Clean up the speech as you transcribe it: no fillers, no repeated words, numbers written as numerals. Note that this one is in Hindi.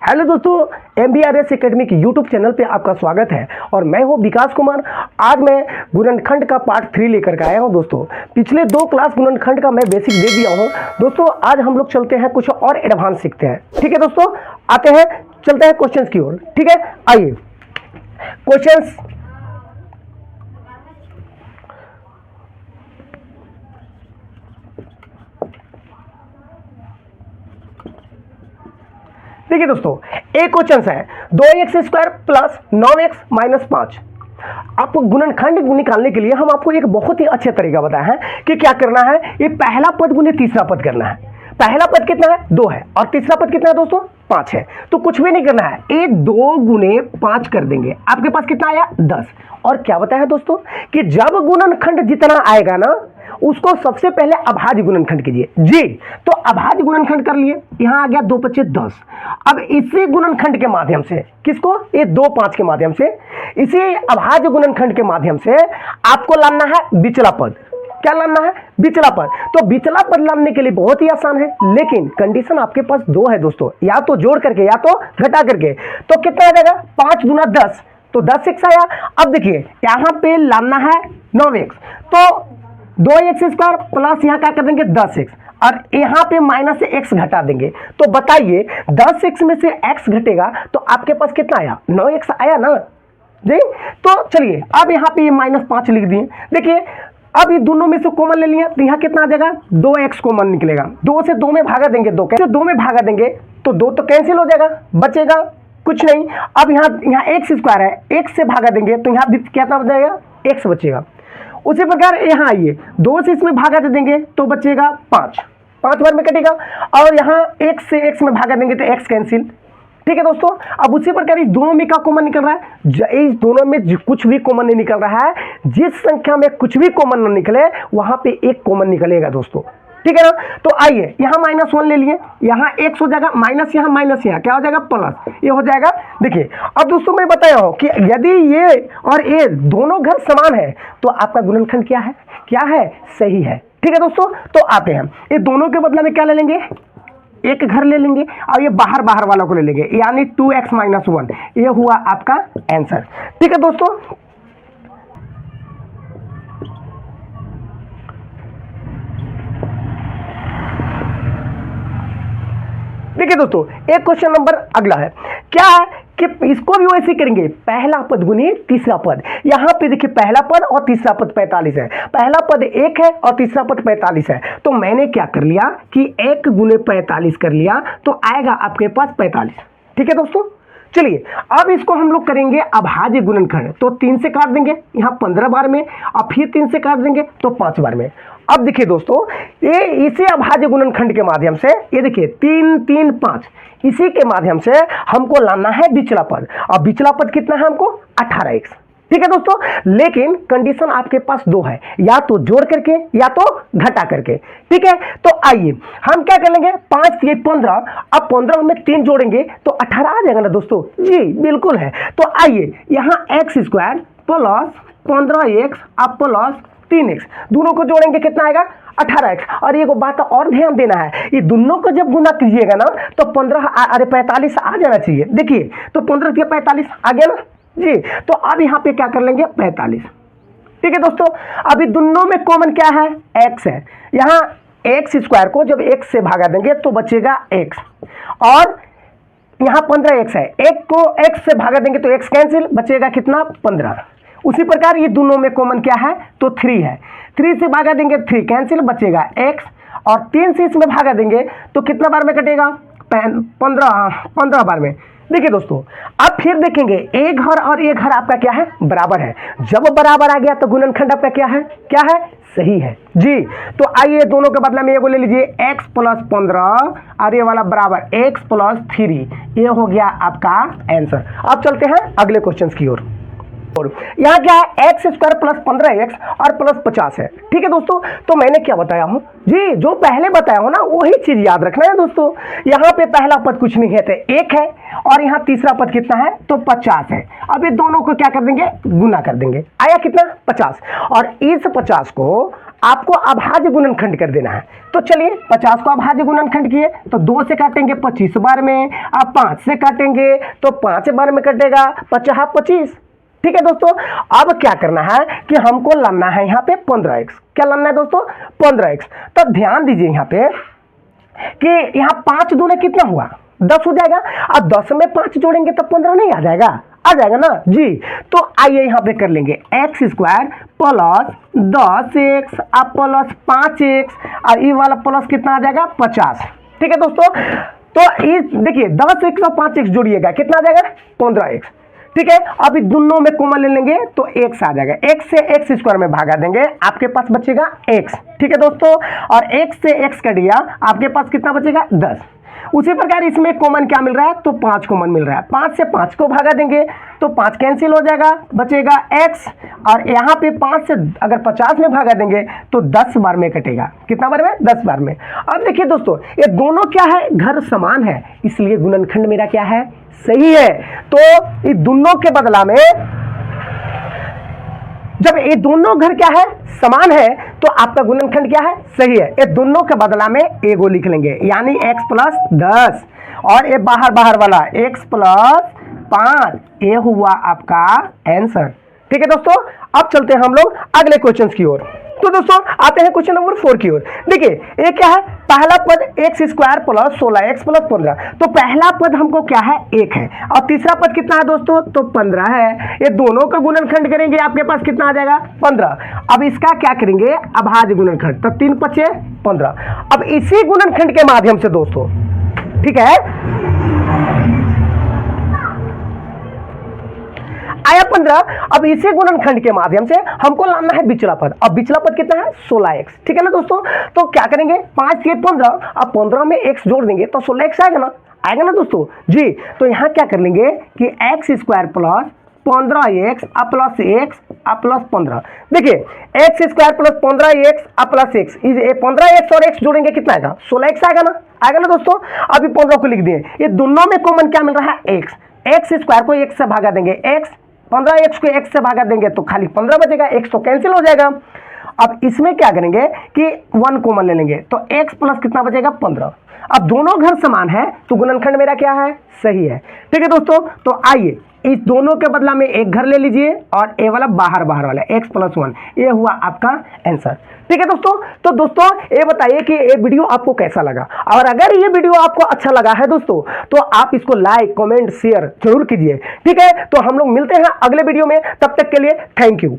हेलो दोस्तों, MBRS एकेडमी के यूट्यूब चैनल पे आपका स्वागत है और मैं हूं विकास कुमार। आज मैं गुणनखंड का पार्ट 3 लेकर के आया हूं। दोस्तों पिछले 2 क्लास गुणनखंड का मैं बेसिक दे दिया हूं। दोस्तों आज हम लोग चलते हैं, कुछ और एडवांस सीखते हैं। ठीक है दोस्तों, आते हैं, चलते हैं क्वेश्चंस की ओर। ठीक है, आइए क्वेश्चंस। देखिए दोस्तों, एक क्वेश्चन है 2x² प्लस 9x माइनस 5। आपको गुणनखंड निकालने के लिए हम आपको एक बहुत ही अच्छा तरीका बताया है कि क्या करना है। ये पहला पद गुने तीसरा पद करना है। पहला पद कितना है? 2 है और तीसरा पद कितना है दोस्तों? 5 है। तो कुछ भी नहीं करना है, ये 2 गुने 5 कर देंगे। आपके पास कितना आया? 10। और क्या बताया दोस्तों कि जब गुणनखंड जितना आएगा ना, उसको सबसे पहले अभाज्य गुणनखंड कीजिए जी। तो अभाज्य गुणनखंड कर लिए, यहां आ गया 2 × 5 = 10। अब इसी गुणनखंड के माध्यम से, किसको? ये 2 5 के माध्यम से, इसी अभाज्य गुणनखंड के माध्यम से आपको लाना है बिचला पद। क्या लाना है? बिचला पद। तो बिचला पद लाने के लिए बहुत ही आसान है, लेकिन कंडीशन आपके पास 2 है दोस्तों, या तो जोड़ करके या तो घटा करके। तो कितना आ जाएगा? 5 × 10 तो 10x आया। अब देखिए यहां पे लाना है 9x, तो 2x² प्लस यहाँ क्या कर देंगे? 10x, और यहाँ पे माइनस से x घटा देंगे। तो बताइए 10x में से x घटेगा तो आपके पास कितना आया? 9x आया ना जी। तो चलिए अब यहाँ पे -5 लिख दिए। देखिए अब ये दोनों में से कॉमन ले लिया तो यहाँ कितना आ जाएगा? 2x कॉमन निकलेगा। 2 से 2 में भागा देंगे, 2 कैसे 2 में भागा देंगे तो 2 तो कैंसिल हो जाएगा, बचेगा कुछ नहीं। अब यहाँ x² है, x से भागा देंगे तो यहाँ भी कितना बचेगा? x बचेगा। उसी प्रकार यहाँ आइए, 2 से इसमें भागा दे देंगे तो बचेगा 5 बार में कटेगा, और यहाँ x से x में भागा देंगे तो x कैंसिल। ठीक है दोस्तों, अब उसी प्रकार इस दोनों में क्या कॉमन निकल रहा है? इस दोनों में कुछ भी कॉमन नहीं निकल रहा है। जिस संख्या में कुछ भी कॉमन न निकले वहां पे एक कॉमन निकलेगा दोस्तों। ठीक है ना। तो आइए यहाँ -1 ले लिए, यहाँ x हो जाएगा, माइनस यहाँ माइनस यहाँ क्या हो जाएगा? प्लस, ये हो जाएगा। देखिए अब दोस्तों मैं बताया हूँ कि यदि ये और ये दोनों घर समान है तो आपका गुणनखंड क्या है? क्या है? सही है। ठीक है दोस्तों, तो आते हैं, ये दोनों के बदले में क्या ले लेंगे? एक घर ले लेंगे और ये बाहर वाला को ले लेंगे, यानी 2x - 1। ये हुआ आपका आंसर। ठीक है दोस्तों, देखिए दोस्तों एक क्वेश्चन नंबर अगला है। क्या है कि इसको भी वैसे करेंगे, पहला पद गुने तीसरा पद। यहां पे देखिए पहला पद और तीसरा पद 45 है, पहला पद 1 है और तीसरा पद 45 है। तो मैंने क्या कर लिया कि 1 × 45 कर लिया, तो आएगा आपके पास 45। ठीक है दोस्तों, चलिए अब इसको हम लोग करेंगे अभाज्य गुणनखंड। तो 3 से काट देंगे यहाँ 15 बार में, और फिर 3 से काट देंगे तो 5 बार में। अब देखिए दोस्तों, ये इसी अभाज्य गुणनखंड के माध्यम से, ये देखिए 3 3 5, इसी के माध्यम से हमको लाना है बिचला पद। अब बिचला पद कितना है हमको? 18x। ठीक है दोस्तों, लेकिन कंडीशन आपके पास 2 है, या तो जोड़ करके या तो घटा करके। ठीक है, तो आइए हम क्या कर लेंगे, 5 ये 15, अब 15 में 3 जोड़ेंगे तो 18 आ जाएगा ना दोस्तों जी, बिल्कुल है। तो आइए यहाँ x² प्लस 15x अब प्लस 3x, दोनों को जोड़ेंगे कितना आएगा? 18x। और ये बात और ध्यान देना है, ये दोनों को जब गुना कीजिएगा ना तो 45 आ जाना चाहिए। देखिए तो 15 से 45 आ गया ना जी। तो अब यहाँ पे क्या कर लेंगे? 45। ठीक है दोस्तों, अभी दोनों में कॉमन क्या है? x है। यहाँ x² को जब x से भागा देंगे तो बचेगा x, और यहाँ 15x है, 1 को x से भागा देंगे तो x कैंसिल, बचेगा कितना? 15। उसी प्रकार ये दोनों में कॉमन क्या है? तो 3 है, 3 से भागा देंगे 3 कैंसिल, बचेगा x, और 3 से इसमें भागा देंगे तो कितना बार में कटेगा? 15 बार में। देखिए दोस्तों अब फिर देखेंगे, एक घर और एक घर आपका क्या है? बराबर है। जब बराबर आ गया तो गुणनखंड आपका क्या है? क्या है? सही है जी। तो आइए दोनों के बदले में ये ले लीजिए, x + 15 और ये वाला बराबर x + 3। ये हो गया आपका आंसर। अब चलते हैं अगले क्वेश्चन की ओर। यहाँ क्या है? x² प्लस 15x और प्लस 50 है। ठीक है दोस्तों, तो मैंने क्या बताया हूँ जी, जो पहले बताया हूँ ना वही चीज याद रखना है दोस्तों। यहाँ पे पहला पद कुछ नहीं है तो 1 है, और यहाँ तीसरा पद कितना है? तो 50 है। अब ये दोनों को क्या कर देंगे? गुना कर देंगे, आया कितना? 50। और इस 50 को आपको अभाज्य गुणनखंड कर देना है। तो चलिए 50 को अभाज्य गुणनखंड किए तो 2 से काटेंगे 25 बार में, अब 5 से काटेंगे तो 5 बार में कटेगा 50 25। ठीक है दोस्तों, अब क्या करना है कि हमको लाना है यहाँ पे 15x। क्या लाना है दोस्तों? 15x। तो ध्यान दीजिए यहाँ पे कि यहाँ 5 दूने कितना हुआ? 10 हो जाएगा। अब 10 में 5 जोड़ेंगे तो 15 नहीं आ जाएगा? आ जाएगा ना जी। तो आइए यहाँ पे कर लेंगे एक्स स्क्वायर प्लस 10x अब प्लस 5x और ये वाला प्लस कितना आ जाएगा? 50। ठीक है दोस्तों, तो इस देखिए 10x और 5x जोड़िएगा कितना आ जाएगा? 15x। ठीक है, अब दोनों में कॉमन ले लेंगे तो x आ जाएगा। x से एक्स स्क्वायर में भागा देंगे, आपके पास बचेगा x। ठीक है दोस्तों, और x से x कट गया, आपके पास कितना बचेगा? 10। उसी प्रकार इसमें कॉमन क्या मिल रहा है? तो 5 कॉमन मिल रहा है। 5 से 5 को भागा देंगे तो 5 कैंसिल हो जाएगा, बचेगा x। और यहाँ पे 5 से अगर 50 में भागा देंगे तो 10 बार में कटेगा। कितना बार में? 10 बार में। अब देखिए दोस्तों, ये दोनों क्या है? घर समान है, इसलिए गुणनखंड मेरा क्या है? सही है। तो ये दोनों के बदला में जब ये दोनों घर क्या है? समान है, तो आपका गुणनखंड क्या है? सही है। ये दोनों के बदला में एगो लिख लेंगे, यानी x प्लस 10 और ये बाहर बाहर वाला x प्लस 5। ये हुआ आपका आंसर। ठीक है दोस्तों, अब चलते हैं हम लोग अगले क्वेश्चन की ओर। तो दोस्तों आते हैं क्वेश्चन नंबर 4 की ओर। देखिए ये क्या है? पहला पद x square plus 16x plus 15। तो पहला पद हमको क्या है? 1 है, और तीसरा पद कितना है दोस्तों? तो 15 है। ये दोनों का गुणनखंड करेंगे, आपके पास कितना आ जाएगा? 15। अब इसका क्या करेंगे? अभाज्य गुणनखंड। तो 3 5 15। अब इसी गुणनखंड के माध्यम से दोस्तों, ठीक है, आया 15। अब इसी गुणनखंड के माध्यम से हमको लाना है बिचला पद। अब बिचला पद कितना है? 16x। ठीक है ना दोस्तों, तो क्या करेंगे? 5 के 15, अब 15 में x जोड़ देंगे तो 16x आएगा ना? आएगा ना दोस्तों जी। तो यहाँ क्या कर लेंगे कि एक्स स्क्वायर प्लस 15x अब प्लस x अब प्लस 15। देखिए एक्स स्क्वायर प्लस 15x अब प्लस x, 15x और x जोड़ेंगे कितना आएगा? 16x आएगा ना? आएगा ना दोस्तों। अभी 15 को लिख दिए, ये दोनों में कॉमन क्या मिल रहा है? x। एक्स स्क्वायर को x से भागा देंगे, x 15x को x से भागा देंगे तो खाली 15 बचेगा, x तो कैंसिल हो जाएगा। अब इसमें क्या करेंगे कि 1 कॉमन ले लेंगे तो x प्लस कितना बचेगा? 15। अब दोनों घर समान है तो गुणनखंड मेरा क्या है? सही है। ठीक है दोस्तों, तो आइए इस दोनों के बदला में एक घर ले लीजिए और ए वाला बाहर बाहर वाला x प्लस 1, ये हुआ आपका आंसर। ठीक है दोस्तों, तो दोस्तों ये बताइए कि ये वीडियो आपको कैसा लगा, और अगर ये वीडियो आपको अच्छा लगा है दोस्तों तो आप इसको लाइक कमेंट शेयर जरूर कीजिए। ठीक है, तो हम लोग मिलते हैं अगले वीडियो में, तब तक के लिए थैंक यू।